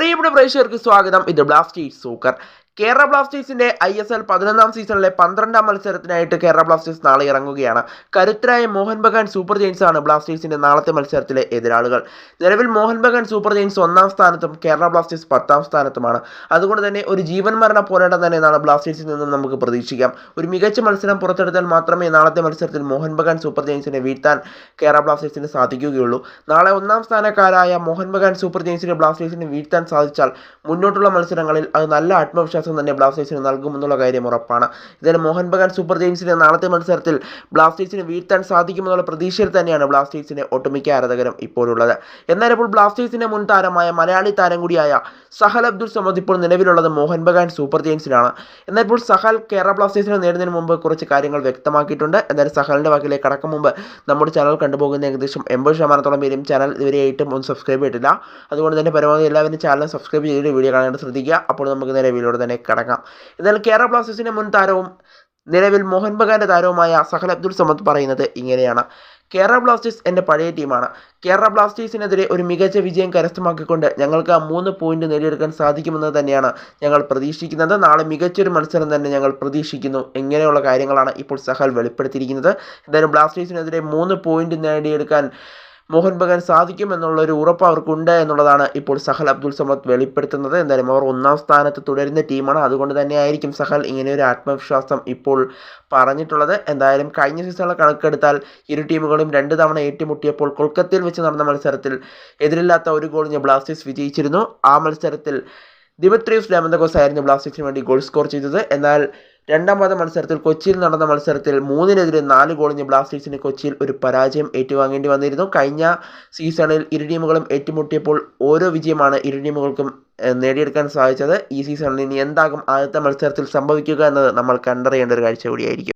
പ്രിയപ്പെട്ട പ്രേക്ഷകർക്ക് സ്വാഗതം. ഇത് ബ്ലാസ്റ്റേഴ്സ് സൂക്കർ. കേരള ബ്ലാസ്റ്റേഴ്സിന്റെ ISL 11ാം സീസണിലെ 12ാം മത്സരത്തിനായിട്ട് കേരള ബ്ലാസ്റ്റേഴ്സ് നാളെ ഇറങ്ങുകയാണ്. കരുത്തരായ മോഹൻ ബഗാൻ സൂപ്പർ ജയൻസ് ആണ് ബ്ലാസ്റ്റേഴ്സിന്റെ നാളത്തെ മത്സരത്തിലെ എതിരാളികൾ. നിലവിൽ മോഹൻ ബഗാൻ സൂപ്പർ ജയൻസ് 1ാം സ്ഥാനത്തും കേരള ബ്ലാസ്റ്റേഴ്സ് 10ാം സ്ഥാനത്തുമാണ്. അതുകൊണ്ട് തന്നെ ഒരു ജീവൻ മരണ പോരാട്ടം തന്നെ നാളെ ബ്ലാസ്റ്റേഴ്സിൽ നിന്നും നമുക്ക് പ്രതീക്ഷിക്കാം. ഒരു മികച്ച മത്സരം പുറത്തെടുത്താൽ മാത്രമേ നാളത്തെ മത്സരത്തിൽ മോഹൻ ബഗാൻ സൂപ്പർ ജയൻസിനെ വീഴ്ത്താൻ കേരള ബ്ലാസ്റ്റേഴ്സിന് സാധിക്കുകയുള്ളൂ. നാളെ 1ാം സ്ഥാനക്കാരായ മോഹൻ ബഗാൻ സൂപ്പർ ജയൻസിനെ ബ്ലാസ്റ്റേഴ്സിനെ വീഴ്ത്താൻ സാധിച്ചാൽ മുന്നോട്ടുള്ള മത്സരങ്ങളിൽ അത് നല്ല ആത്മവിശ്വാസം തന്നെ ബ്ലാസ്റ്റേഴ്സിന് നൽകുമെന്നുള്ള കാര്യം ഉറപ്പാണ്. ഇതായാലും മോഹൻ ബഗാൻ സൂപ്പർ ജയൻസിന്റെ നാളത്തെ മത്സരത്തിൽ ബ്ലാസ്റ്റേഴ്സിന് വീഴ്ത്താൻ സാധിക്കുമെന്നുള്ള പ്രതീക്ഷയിൽ തന്നെയാണ് ബ്ലാസ്റ്റേഴ്സിന്റെ ഒട്ടുമിക്ക ആരാധകരും ഇപ്പോഴുള്ളത്. എന്നാൽ ഇപ്പോൾ ബ്ലാസ്റ്റേഴ്സിന്റെ മുൻ താരമായ മലയാളി താരം കൂടിയായ സഹൽ അബ്ദുൾ സമദ് ഇപ്പോൾ നിലവിലുള്ളത് മോഹൻ ബഗാൻ സൂപ്പർ ജയൻസിലാണ്. എന്നാൽ ഇപ്പോൾ സഹൽ കേരള ബ്ലാസ്റ്റേഴ്സിനെ നേടുന്നതിന് മുമ്പ് കുറച്ച് കാര്യങ്ങൾ വ്യക്തമാക്കിയിട്ടുണ്ട്. എന്നാലും സഹലിന്റെ വാക്കിലേക്ക് കടക്കും മുമ്പ് നമ്മുടെ ചാനൽ കണ്ടുപോകുന്ന ഏകദേശം 80% പേരും ചാനൽ ഇതുവരെയായിട്ടും ഒന്ന് സബ്സ്ക്രൈബ് ചെയ്തിട്ടില്ല. അതുകൊണ്ട് തന്നെ പരമാവധി എല്ലാവരും ചാനൽ സബ്സ്ക്രൈബ് ചെയ്ത് വീഡിയോ കാണാനായിട്ട് ശ്രദ്ധിക്കുക. അപ്പോൾ നമുക്ക് നേരെ വീഡിയോയുടെ തന്നെ കടക്കാം. എന്നാൽ കേരള ബ്ലാസ്റ്റേഴ്സിന്റെ മുൻ താരവും നിലവിൽ മോഹൻ ബഗാന്റെ താരവുമായ സഹൽ അബ്ദുൾ സമദ് പറയുന്നത് ഇങ്ങനെയാണ്: കേരള ബ്ലാസ്റ്റേഴ്സ് എൻ്റെ പഴയ ടീമാണ്. കേരള ബ്ലാസ്റ്റേഴ്സിനെതിരെ ഒരു മികച്ച വിജയം കരസ്ഥമാക്കിക്കൊണ്ട് ഞങ്ങൾക്ക് ആ 3 പോയിന്റ് നേടിയെടുക്കാൻ സാധിക്കുമെന്ന് തന്നെയാണ് ഞങ്ങൾ പ്രതീക്ഷിക്കുന്നത്. നാളെ മികച്ചൊരു മത്സരം തന്നെ ഞങ്ങൾ പ്രതീക്ഷിക്കുന്നു. ഇങ്ങനെയുള്ള കാര്യങ്ങളാണ് ഇപ്പോൾ സഹൽ വെളിപ്പെടുത്തിയിരിക്കുന്നത്. എന്തായാലും ബ്ലാസ്റ്റേഴ്സിനെതിരെ 3 പോയിന്റ് നേടിയെടുക്കാൻ മോഹൻ ബഗാൻ സാധിക്കുമെന്നുള്ളൊരു ഉറപ്പ് അവർക്കുണ്ട് എന്നുള്ളതാണ് ഇപ്പോൾ സഹൽ അബ്ദുൾ സമദ് വെളിപ്പെടുത്തുന്നത്. എന്തായാലും അവർ 1ാം സ്ഥാനത്ത് തുടരുന്ന ടീമാണ്. അതുകൊണ്ട് തന്നെയായിരിക്കും സഹൽ ഇങ്ങനെയൊരു ആത്മവിശ്വാസം ഇപ്പോൾ പറഞ്ഞിട്ടുള്ളത്. എന്തായാലും കഴിഞ്ഞ സീസണിലെ കണക്കെടുത്താൽ ഇരു ടീമുകളും 2 തവണ ഏറ്റുമുട്ടിയപ്പോൾ കൊൽക്കത്തയിൽ വെച്ച് നടന്ന മത്സരത്തിൽ എതിരില്ലാത്ത ഒരു ഗോളിന് ബ്ലാസ്റ്റേഴ്സ് വിജയിച്ചിരുന്നു. ആ മത്സരത്തിൽ ദിമിത്രിയോസ് ലാമന്തോസ് ആയിരുന്നു ബ്ലാസ്റ്റേഴ്സിന് വേണ്ടി ഗോൾ സ്കോർ ചെയ്തത്. എന്നാൽ 2ാമത്തെ മത്സരത്തിൽ കൊച്ചിയിൽ നടന്ന മത്സരത്തിൽ 3-നെതിരെ 4 ഗോളിന് ബ്ലാസ്റ്റേഴ്സിന് കൊച്ചിയിൽ ഒരു പരാജയം ഏറ്റുവാങ്ങേണ്ടി വന്നിരുന്നു. കഴിഞ്ഞ സീസണിൽ ഇരു ടീമുകളും ഏറ്റുമുട്ടിയപ്പോൾ ഓരോ വിജയമാണ് ഇരു ടീമുകൾക്കും നേടിയെടുക്കാൻ സാധിച്ചത്. ഈ സീസണിൽ ഇനി എന്താകും ആദ്യത്തെ മത്സരത്തിൽ സംഭവിക്കുക എന്നത് നമ്മൾ കണ്ടറിയേണ്ട ഒരു കാഴ്ച കൂടിയായിരിക്കും.